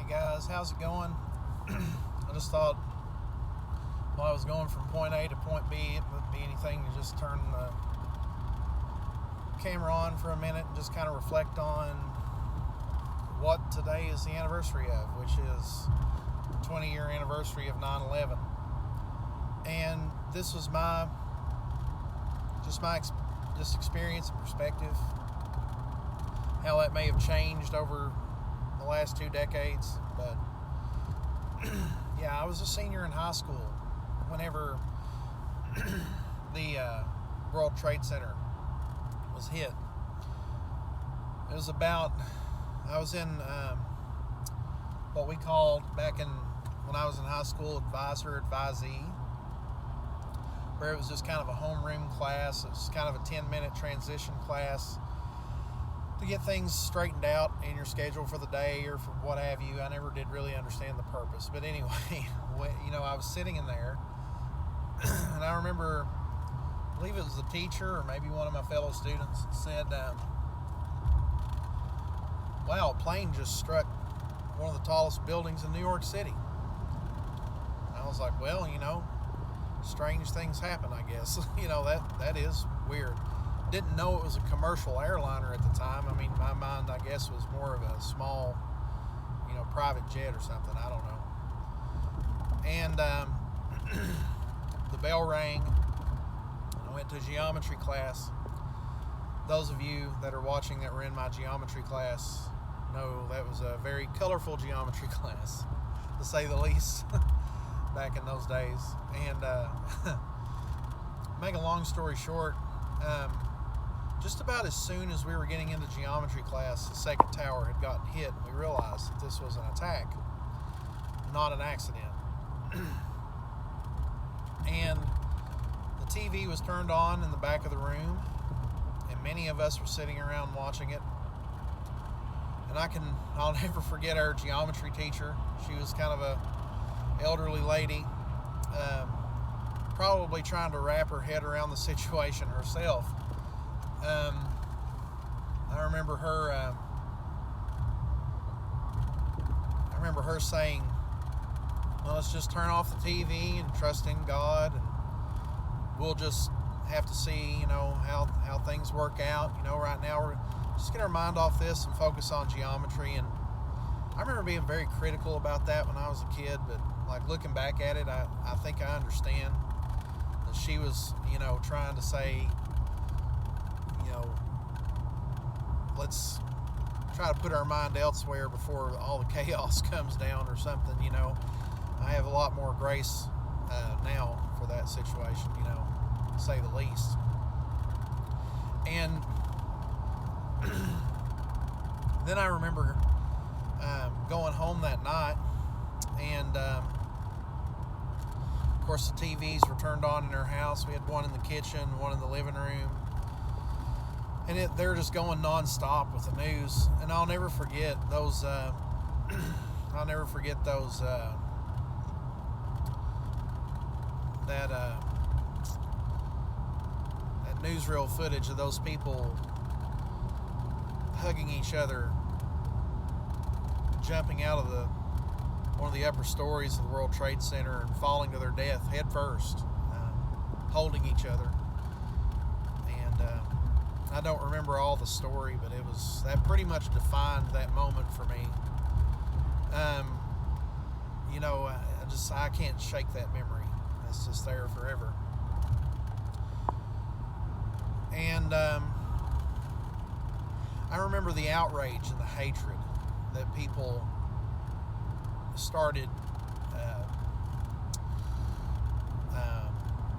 Hey guys, how's it going? I just thought while I was going from point A to point B, it wouldn't be anything to just turn the camera on for a minute and just kind of reflect on what today is the anniversary of, which is the 20-year anniversary of 9/11. And this was my experience and perspective, how that may have changed over the last 2 decades. But yeah, I was a senior in high school whenever the World Trade Center was hit. It was I was in what we called back when I was in high school, advisee, where it was just kind of a homeroom class. It was kind of a 10-minute transition class to get things straightened out in your schedule for the day or for what have you. I never did really understand the purpose. But anyway, I was sitting in there, and I remember, I believe it was the teacher or maybe one of my fellow students said, wow, a plane just struck one of the tallest buildings in New York City. And I was like, well, strange things happen, I guess. That is weird. Didn't know it was a commercial airliner at the time. I mean, my mind, I guess, was more of a small, private jet or something. I don't know. And the bell rang. I went to geometry class. Those of you that are watching that were in my geometry class know that was a very colorful geometry class, to say the least, back in those days. And make a long story short, just about as soon as we were getting into geometry class, the second tower had gotten hit, and we realized that this was an attack, not an accident. And the TV was turned on in the back of the room, and many of us were sitting around watching it. And I'll never forget our geometry teacher. She was kind of a elderly lady, probably trying to wrap her head around the situation herself. I remember her saying, well, let's just turn off the TV and trust in God, and we'll just have to see, how things work out. Right now we're just get our mind off this and focus on geometry. And I remember being very critical about that when I was a kid, but looking back at it, I think I understand that she was, trying to say, let's try to put our mind elsewhere before all the chaos comes down or something. I have a lot more grace now for that situation, to say the least. And then I remember going home that night, and of course the TVs were turned on in our house. We had one in the kitchen, one in the living room, and they're just going non-stop with the news. And I'll never forget those that newsreel footage of those people hugging each other, jumping out of one of the upper stories of the World Trade Center and falling to their death head first, holding each other. And I don't remember all the story, but that pretty much defined that moment for me. I can't shake that memory. It's just there forever. And I remember the outrage and the hatred that people started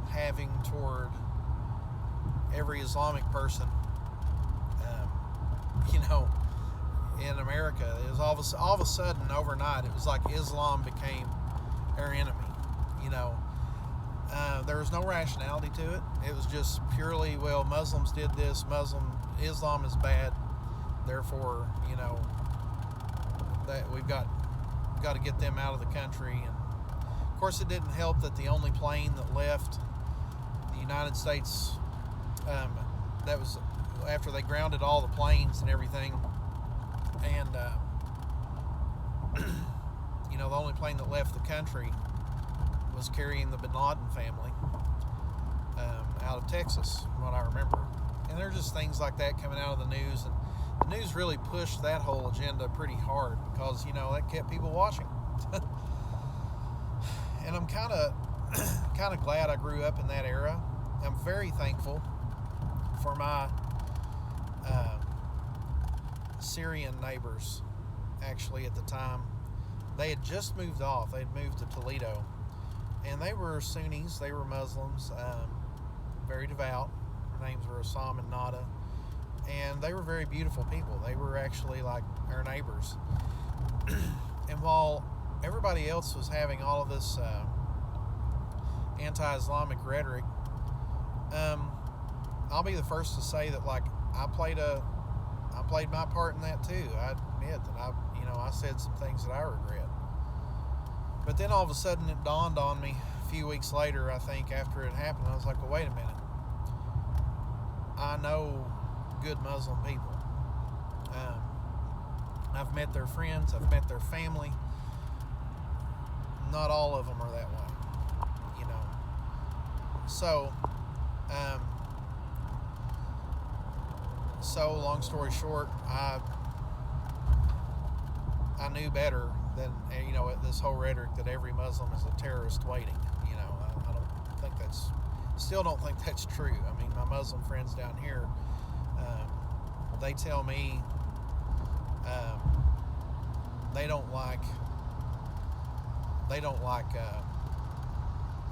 having toward every Islamic person, in America. It was all of a sudden, overnight, it was like Islam became our enemy. There was no rationality to it. It was just purely, well, Muslims did this, Islam is bad, therefore, that we've got to get them out of the country. And of course, it didn't help that the only plane that left the United States, that was after they grounded all the planes and everything, and the only plane that left the country was carrying the Bin Laden family out of Texas, from what I remember. And there are just things like that coming out of the news, and the news really pushed that whole agenda pretty hard because, that kept people watching. And I'm kind of glad I grew up in that era. I'm very thankful for my Syrian neighbors. Actually, at the time, they had just moved off. They had moved to Toledo, and they were Sunnis. They were Muslims, very devout. Their names were Assam and Nada, and they were very beautiful people. They were actually like our neighbors. And while everybody else was having all of this anti-Islamic rhetoric, I'll be the first to say that, like, I played my part in that too. I admit that I said some things that I regret. But then all of a sudden it dawned on me a few weeks later, I think, after it happened. I was like, well, wait a minute. I know good Muslim people. I've met their friends. I've met their family. Not all of them are that way, So, long story short, I knew better than, this whole rhetoric that every Muslim is a terrorist waiting. I still don't think that's true. I mean, my Muslim friends down here, they tell me they don't like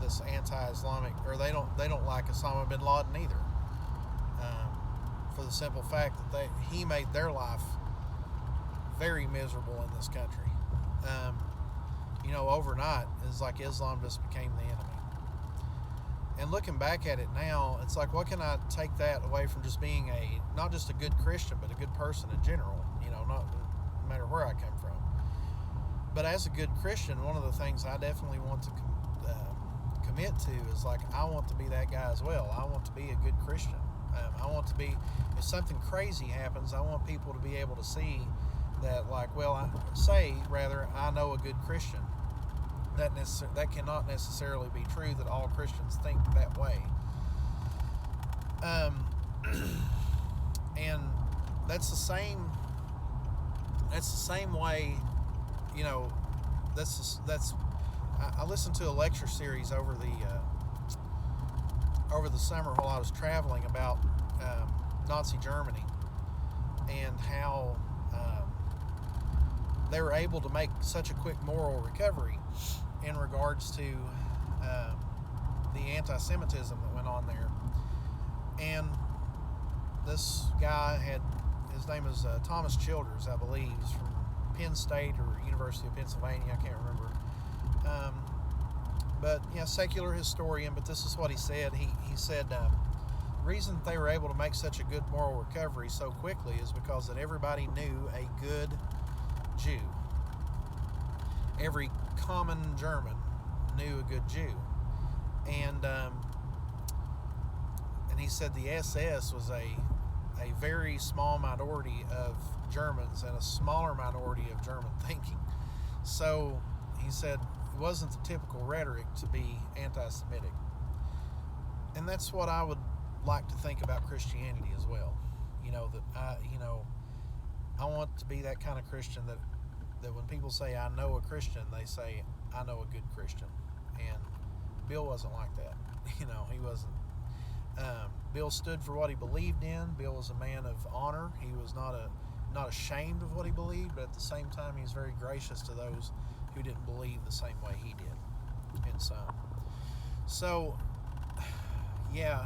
this anti-Islamic, or they don't like Osama bin Laden either, for the simple fact that he made their life very miserable in this country. Overnight, it's like Islam just became the enemy. And looking back at it now, it's like, what can I take that away from just being not just a good Christian, but a good person in general, no matter where I come from. But as a good Christian, one of the things I definitely want to commit to is, like, I want to be that guy as well. I want to be a good Christian. I want to be, if something crazy happens, I want people to be able to see that, like, I know a good Christian. That cannot necessarily be true, that all Christians think that way. And that's the same way, I listened to a lecture series over the summer while I was traveling about Nazi Germany, and how they were able to make such a quick moral recovery in regards to the anti-Semitism that went on there. And this guy his name is Thomas Childers, I believe. He's from Penn State or University of Pennsylvania, I can't remember. But secular historian, but this is what he said. He said the reason that they were able to make such a good moral recovery so quickly is because that everybody knew a good Jew. Every common German knew a good Jew. And he said the SS was a very small minority of Germans and a smaller minority of German thinking. So he said it wasn't the typical rhetoric to be anti-Semitic. And that's what I would like to think about Christianity as well. I want to be that kind of Christian that when people say I know a Christian, they say I know a good Christian. And Bill wasn't like that. He wasn't. Bill stood for what he believed in. Bill was a man of honor. He was not ashamed of what he believed, but at the same time, he was very gracious to those who didn't believe the same way he did. And so, yeah,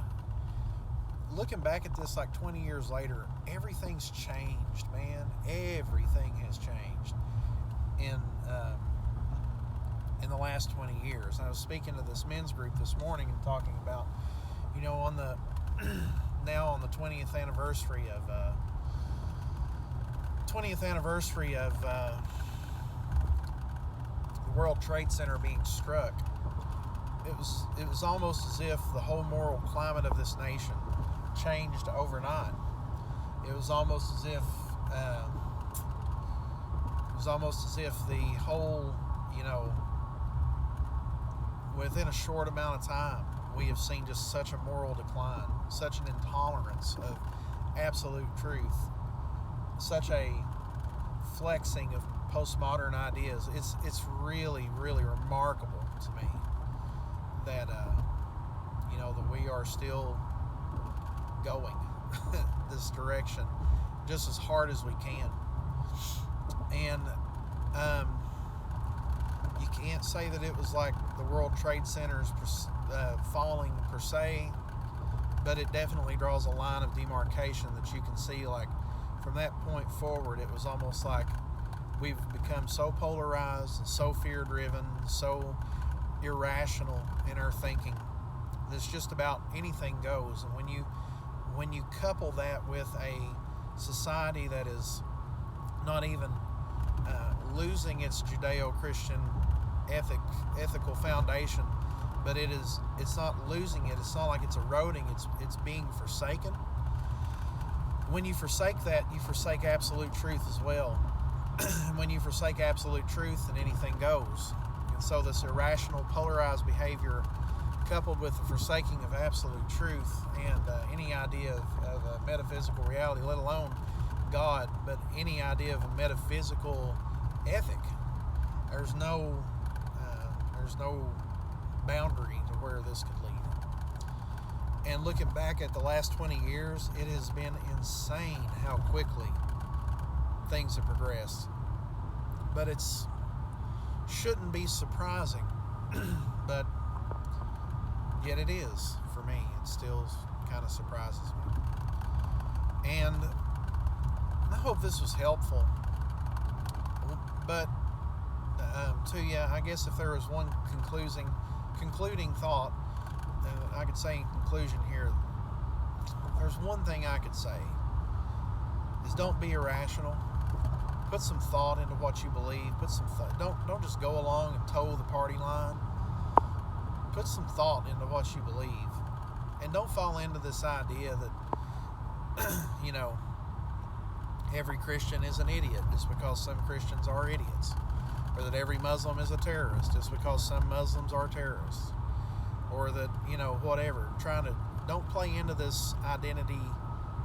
looking back at this like 20 years later, everything's changed, man. Everything has changed in the last 20 years. I was speaking to this men's group this morning and talking about, on the 20th anniversary of the World Trade Center being struck. It was almost as if the whole moral climate of this nation changed overnight. It was almost as if the whole you know, within a short amount of time, we have seen just such a moral decline, such an intolerance of absolute truth, such a flexing of postmodern ideas. It's really, really remarkable to me that you know, that we are still going this direction just as hard as we can. And you can't say that it was like the World Trade Center's falling per se, but it definitely draws a line of demarcation that you can see, like, from that point forward, it was almost like we've become so polarized and so fear-driven, so irrational in our thinking. It's just about anything goes. And when you couple that with a society that not even losing its Judeo-Christian ethical foundation, but it's not losing it. It's not like it's eroding. It's being forsaken. When you forsake that, you forsake absolute truth as well. When you forsake absolute truth, then anything goes. And so this irrational, polarized behavior, coupled with the forsaking of absolute truth and any idea of a metaphysical reality, let alone God, but any idea of a metaphysical ethic, there's no boundary to where this could lead. And looking back at the last 20 years, it has been insane how quickly things have progressed. But shouldn't be surprising, but yet it is for me. It still kind of surprises me. And I hope this was helpful. But to you, I guess if there was one concluding thought, I could say in conclusion here, there's one thing I could say, is don't be irrational. Put some thought into what you believe. Don't just go along and toe the party line. Put some thought into what you believe. And don't fall into this idea that, you know, every Christian is an idiot just because some Christians are idiots. Or that every Muslim is a terrorist just because some Muslims are terrorists. Or that, you know, whatever. Don't play into this identity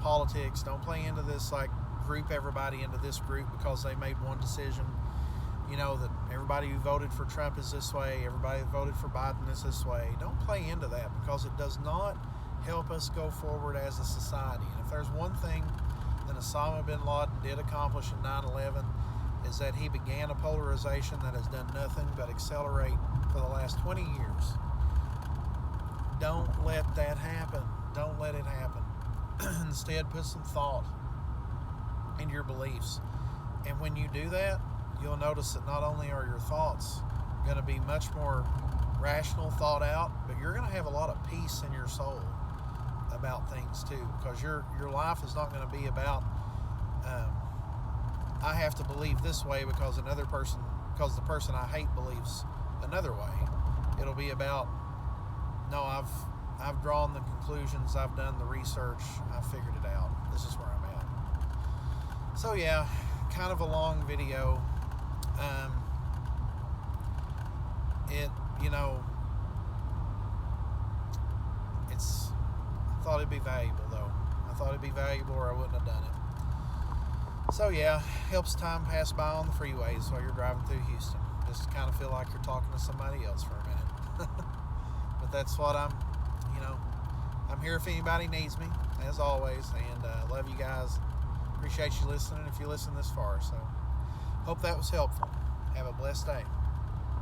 politics. Don't play into this, like, group everybody into this group because they made one decision. You know, that everybody who voted for Trump is this way, everybody who voted for Biden is this way. Don't play into that, because it does not help us go forward as a society. And if there's one thing that Osama bin Laden did accomplish in 9/11, is that he began a polarization that has done nothing but accelerate for the last 20 years. Don't let that happen. Don't let it happen. Instead, put some thought into your beliefs. And when you do that, you'll notice that not only are your thoughts going to be much more rational, thought out, but you're going to have a lot of peace in your soul about things too, because your life is not going to be about I have to believe this way because the person I hate believes another way. It'll be about, no, I've drawn the conclusions, I've done the research, I've figured it out. This is where I'm at. So yeah, kind of a long video. I thought it'd be valuable though. I thought it'd be valuable or I wouldn't have done it. So yeah, helps time pass by on the freeways while you're driving through Houston. Just kind of feel like you're talking to somebody else for a minute. But that's what I'm here if anybody needs me, as always. And love you guys. Appreciate you listening if you listen this far. So hope that was helpful. Have a blessed day.